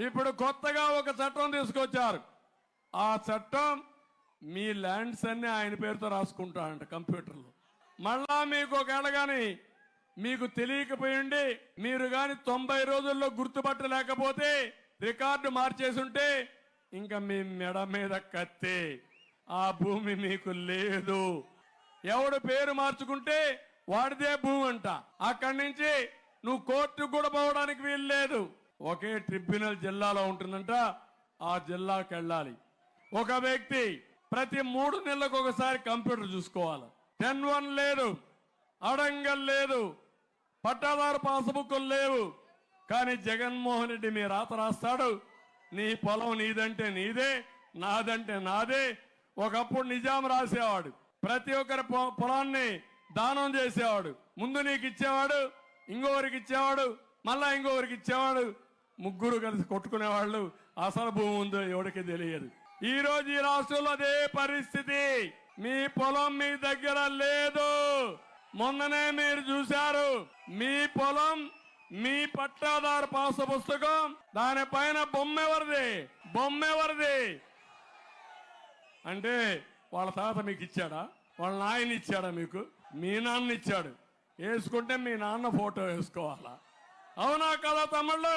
ఇప్పుడు కొత్తగా ఒక చట్టం తీసుకొచ్చారు. ఆ చట్టం మీ ల్యాండ్స్ అన్ని ఆయన పేరుతో రాసుకుంటాడంట కంప్యూటర్లో. మళ్ళా మీకు ఒకవేళ కానీ మీకు తెలియకపోయింది, మీరు కానీ 90 రోజుల్లో గుర్తుపట్టలేకపోతే రికార్డు మార్చేసి ఉంటే ఇంకా మీ మెడ మీద కత్తే, ఆ భూమి మీకు లేదు. ఎవడు పేరు మార్చుకుంటే వాడిదే భూమి అంట. అక్కడి నుంచి నువ్వు కోర్టుకు కూడా పోవడానికి వీలు లేదు. ఒకే ట్రిబ్యునల్ జిల్లాలో ఉంటుందంట, ఆ జిల్లాకి వెళ్ళాలి. ఒక వ్యక్తి ప్రతి 3 నెలలకు ఒకసారి కంప్యూటర్ చూసుకోవాలి. 10-1 లేదు, అడంగల్ లేదు, పట్టాదారు పాస్బుక్లు లేవు. కానీ జగన్మోహన్ రెడ్డి మీ రాత రాస్తాడు. నీ పొలం నీదంటే నీదే, నాదంటే నాదే. ఒకప్పుడు నిజాం రాసేవాడు, ప్రతి ఒక్కరి పొలాన్ని దానం చేసేవాడు. ముందు నీకు ఇచ్చేవాడు, ఇంకొకరికి ఇచ్చేవాడు, మళ్ళా ఇంకొకరికి ఇచ్చేవాడు. ముగ్గురు కలిసి కొట్టుకునేవాళ్ళు. అసలు భూమి ఉందో ఎవరికి తెలియదు. ఈ రోజు ఈ రాష్ట్రంలో అదే పరిస్థితి. మీ పొలం మీ దగ్గర లేదు. మొన్ననే మీరు చూశారు, మీ పొలం మీ పట్టాదారు పాస్ పుస్తకం దానిపైన బొమ్మెవరిది, బొమ్మెవరిది అంటే వాళ్ళ తాత మీకు ఇచ్చాడా, వాళ్ళ నాయన ఇచ్చాడా, మీకు మీ నాన్న ఇచ్చాడు. వేసుకుంటే మీ నాన్న ఫోటో వేసుకోవాలా? అవునా కదా తమ్ముళ్ళు?